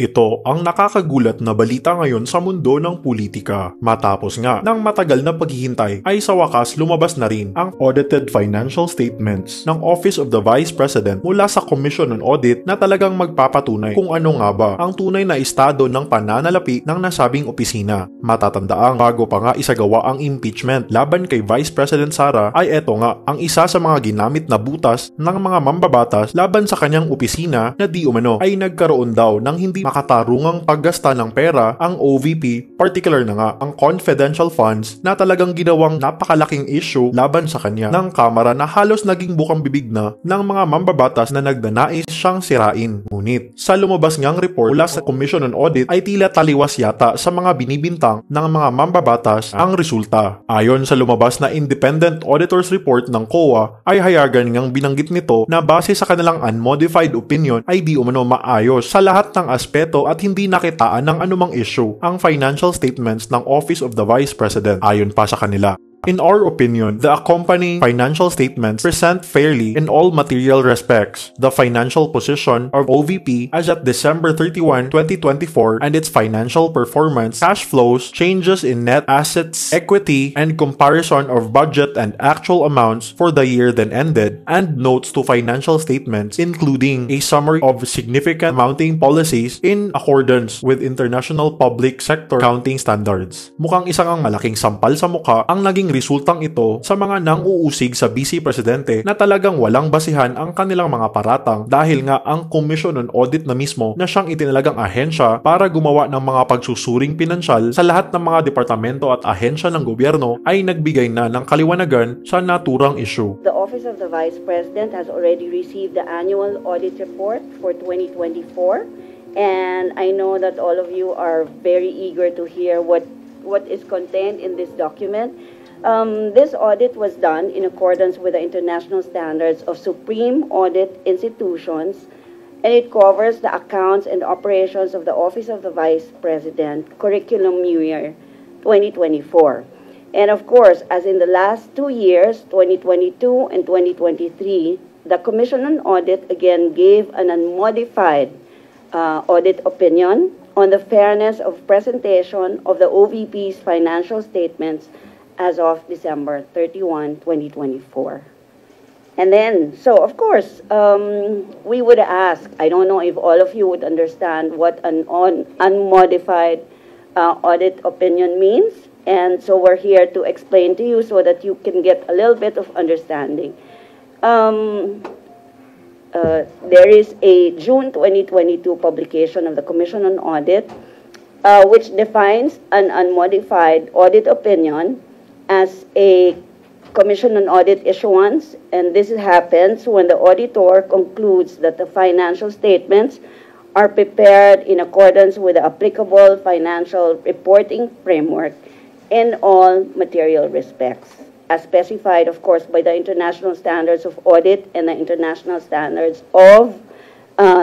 Ito ang nakakagulat na balita ngayon sa mundo ng politika. Matapos nga ng matagal na paghihintay ay sa wakas lumabas na rin ang audited financial statements ng Office of the Vice President mula sa Commission on Audit na talagang magpapatunay kung ano nga ba ang tunay na estado ng pananalapi ng nasabing opisina. Matatandaang bago pa nga isagawa ang impeachment laban kay Vice President Sara ay eto nga ang isa sa mga ginamit na butas ng mga mambabatas laban sa kanyang opisina na di umano ay nagkaroon daw ng hindi makatarungang paggasta ng pera ang OVP, particular na nga ang confidential funds na talagang ginawang napakalaking issue laban sa kanya ng Kamara na halos naging bukang bibig na ng mga mambabatas na nagdanais siyang sirain. Ngunit sa lumabas ngang report mula sa Commission on Audit ay tila taliwas yata sa mga binibintang ng mga mambabatas ang resulta. Ayon sa lumabas na Independent Auditor's Report ng COA ay hayagan ngang binanggit nito na base sa kanilang unmodified opinion ay di umano maayos sa lahat ng aspeto at hindi nakitaan ng anumang issue ang financial statements ng Office of the Vice President. Ayon pa sa kanila, in our opinion, the accompanying financial statements present fairly in all material respects the financial position of OVP as at December 31, 2024 and its financial performance, cash flows, changes in net assets, equity, and comparison of budget and actual amounts for the year then ended, and notes to financial statements including a summary of significant accounting policies in accordance with international public sector accounting standards. Mukhang isang ang malaking sampal sa mukha ang naging resultang ito sa mga nang-uusig sa Vice Presidente na talagang walang basihan ang kanilang mga paratang dahil nga ang Commission on Audit na mismo na siyang itinalagang ahensya para gumawa ng mga pagsusuring pinansyal sa lahat ng mga departamento at ahensya ng gobyerno ay nagbigay na ng kaliwanagan sa naturang issue. The Office of the Vice President has already received the annual audit report for 2024, and I know that all of you are very eager to hear what is contained in this document. This audit was done in accordance with the international standards of supreme audit institutions, and it covers the accounts and operations of the Office of the Vice President curriculum year 2024. And of course, as in the last 2 years, 2022 and 2023, the Commission on Audit again gave an unmodified audit opinion on the fairness of presentation of the OVP's financial statements as of December 31, 2024. And then, so of course, we would ask, I don't know if all of you would understand what an unmodified audit opinion means, and so we're here to explain to you so that you can get a little bit of understanding. There is a June 2022 publication of the Commission on Audit, which defines an unmodified audit opinion as a Commission on Audit issuance, and this happens when the auditor concludes that the financial statements are prepared in accordance with the applicable financial reporting framework in all material respects, as specified, of course, by the international standards of audit and the international standards of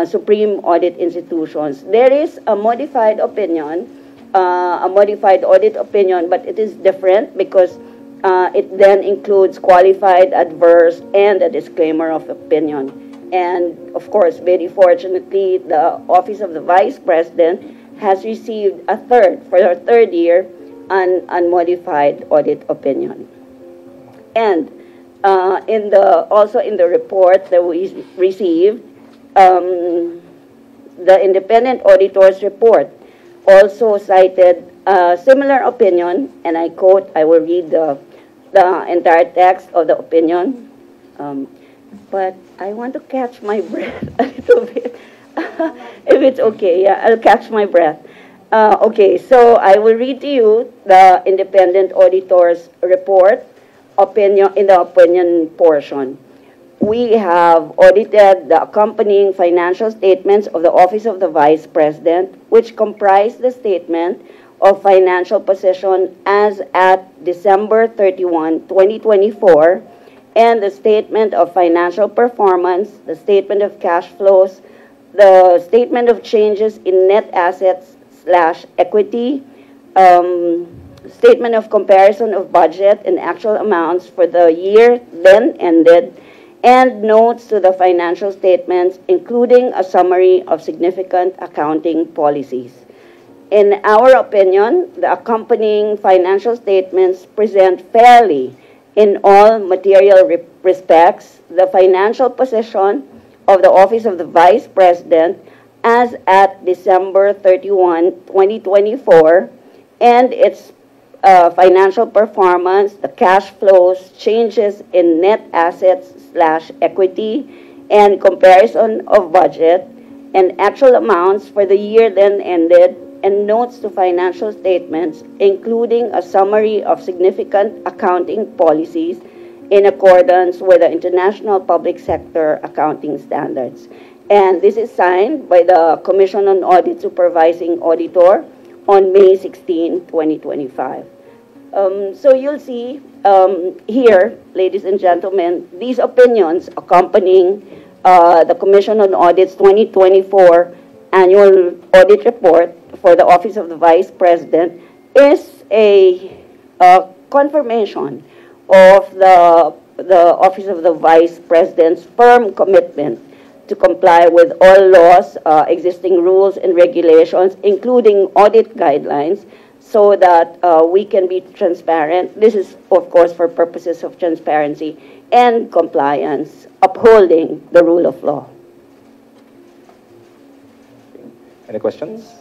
supreme audit institutions. There is a modified opinion, a modified audit opinion, but it is different because it then includes qualified, adverse, and a disclaimer of opinion. And of course, very fortunately, the Office of the Vice President has received for the third year, an unmodified audit opinion. And also in the report that we received, the independent auditor's report also cited a similar opinion, and I quote, I will read the entire text of the opinion, but I want to catch my breath a little bit. If it's okay, yeah, I'll catch my breath. Okay, so I will read to you the independent auditor's report opinion in the opinion portion. We have audited the accompanying financial statements of the Office of the Vice President, which comprise the statement of financial position as at December 31, 2024, and the statement of financial performance, the statement of cash flows, the statement of changes in net assets / equity, statement of comparison of budget and actual amounts for the year then ended, and notes to the financial statements, including a summary of significant accounting policies. In our opinion, the accompanying financial statements present fairly in all material respects the financial position of the Office of the Vice President as at December 31, 2024, and its financial performance, the cash flows, changes in net assets/equity, and comparison of budget and actual amounts for the year then ended, and notes to financial statements, including a summary of significant accounting policies in accordance with the International Public Sector Accounting Standards. And this is signed by the Commission on Audit Supervising Auditor on May 16, 2025. So you'll see here, ladies and gentlemen, these opinions accompanying the Commission on Audit's 2024 Annual Audit Report for the Office of the Vice President is a confirmation of the Office of the Vice President's firm commitment to comply with all laws, existing rules and regulations, including audit guidelines, so that we can be transparent. This is, of course, for purposes of transparency and compliance, upholding the rule of law. Any questions?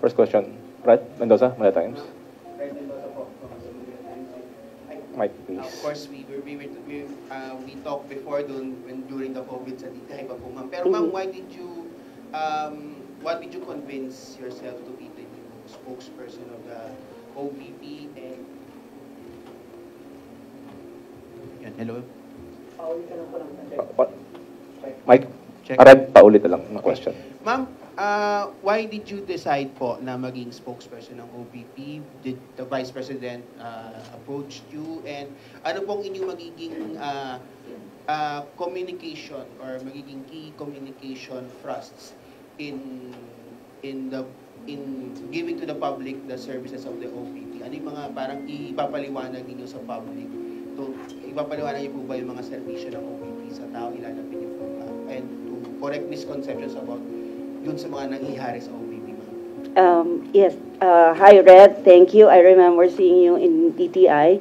First question, Brad Mendoza, Malaya Times. Mike, please. Of course, we talked before during the COVID sa Titihay pa po, ma'am. Pero ma'am, what did you convince yourself to be the new spokesperson of the OVP? And yan, hello. Mike, Check. Arad, paulit na lang ang question. Ma'am, why did you decide po na maging spokesperson ng OVP? Did the Vice President approach you? And ano pong inyong magiging communication or magiging key communication thrusts in giving to the public the services of the OVP? Ano yung mga parang ipapaliwanag ninyo sa public? Ipapaliwanag niyo po ba yung mga serbisyo ng OVP sa tao? Ilalapin niyo po ba? And to correct misconceptions about dun sa mga nangyayari sa OVP, ma'am. Yes. Hi, Red. Thank you. I remember seeing you in DTI.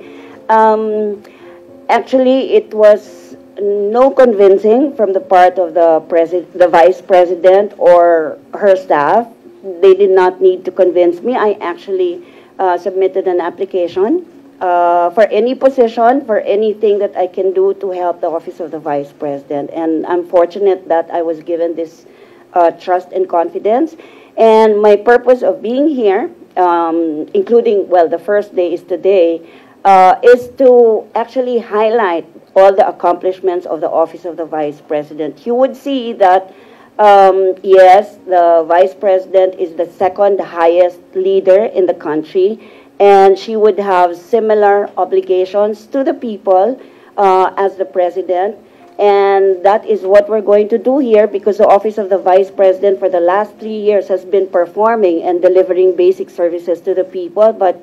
Actually, it was no convincing from the part of the Vice President or her staff. They did not need to convince me. I actually submitted an application for any position, for anything that I can do to help the Office of the Vice President. And I'm fortunate that I was given this trust and confidence. And my purpose of being here, including, well, the first day is today, is to actually highlight all the accomplishments of the Office of the Vice President. You would see that, yes, the Vice President is the second highest leader in the country, and she would have similar obligations to the people as the President. And that is what we're going to do here, because the Office of the Vice President for the last 3 years has been performing and delivering basic services to the people. But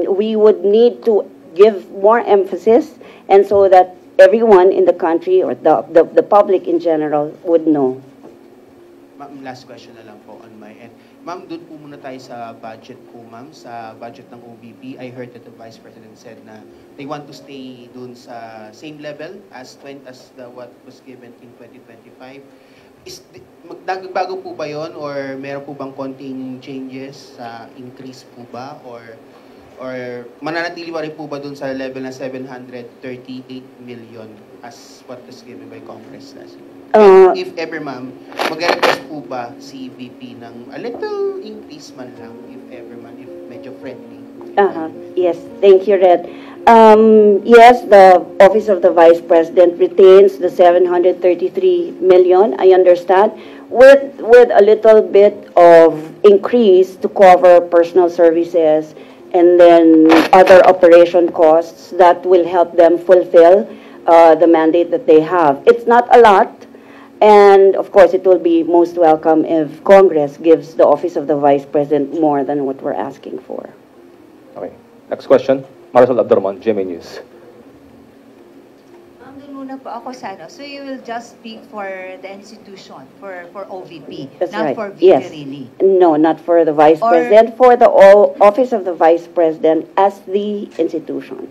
we would need to give more emphasis, and so that everyone in the country or the public in general would know. Ma'am, last question na lang po on my end. Ma'am, doon po muna tayo sa budget po, ma'am. Sa budget ng OVP, I heard that the Vice President said na they want to stay doon sa same level as what was given in 2025. Nagbago po ba yon, or meron po bang konting changes sa increase po ba, or mananatili pa rin po ba doon sa level na 738 million as what was given by Congress last year? If ever, ma'am, mag-request po ba si VP ng a little increase man lang, if ever man, if medyo friendly? Yes, thank you, Red. Yes, the Office of the Vice President retains the 733 million, I understand, with a little bit of increase to cover personal services and then other operation costs that will help them fulfill the mandate that they have. It's not a lot, and of course it will be most welcome if Congress gives the Office of the Vice President more than what we're asking for. Okay. Next question, Marisol Abdurman, GMA News. muna po ako sa ano. So you will just speak for the institution, for OVP, That's not right. for VP Yes. really. No, not for the Vice Or- President, for the Office of the Vice President as the institution.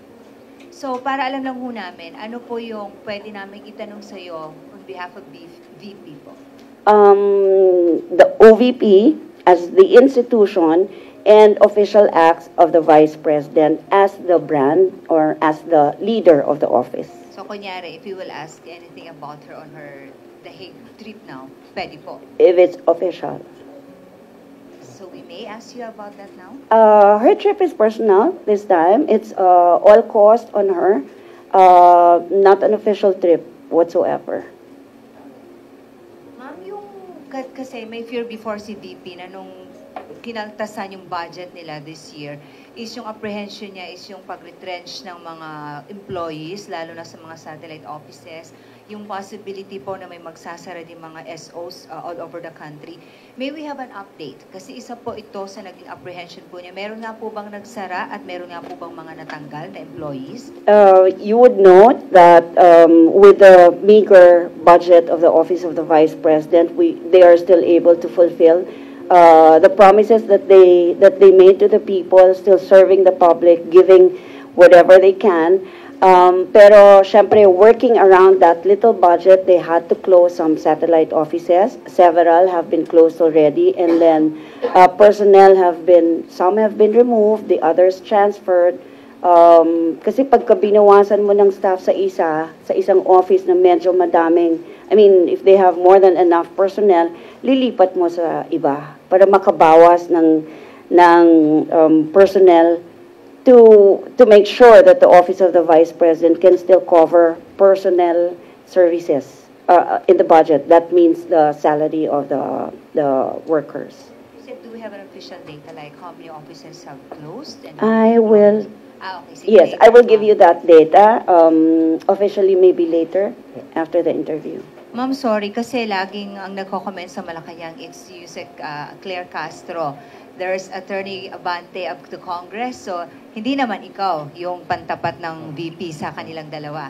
So para alam lang ho namin, ano po yung pwede namin itanong sa iyo on behalf of VP po? The OVP as the institution and official acts of the Vice President as the brand or as the leader of the office. So kunyari, if you will ask anything about her on her The Hague trip now, pwede po. If it's official. So we may ask you about that now? Her trip is personal this time. It's all cost on her, not an official trip whatsoever. Ma'am, yung kasi may fear before si VP na nung kinaltasan yung budget nila this year is yung apprehension niya is yung pag-retrench ng mga employees, lalo na sa mga satellite offices, yung possibility po na may magsasara din mga SOs all over the country. May we have an update? Kasi isa po ito sa naging apprehension po niya. Meron nga po bang nagsara at meron nga po bang mga natanggal na employees? You would note that with the meager budget of the Office of the Vice President, they are still able to fulfill the promises that they made to the people, still serving the public, giving whatever they can. Pero syempre, working around that little budget, they had to close some satellite offices. Several have been closed already, and then some have been removed, the others transferred. Kasi pagka binawasan mo ng staff sa isang office na medyo madaming, if they have more than enough personnel, lilipat mo sa iba para makabawas ng personnel to make sure that the Office of the Vice President can still cover personnel services in the budget. That means the salary of the workers. You said, do we have an official data like how many offices have closed? And I will. Okay. Sige, Yes, I will give you ma'am. that data officially maybe later after the interview. Ma'am, sorry, kasi laging ang nagko-comment sa Malacanang, it's Yusek Claire Castro. There's Attorney Abante of the Congress, so hindi naman ikaw yung pantapat ng VP sa kanilang dalawa.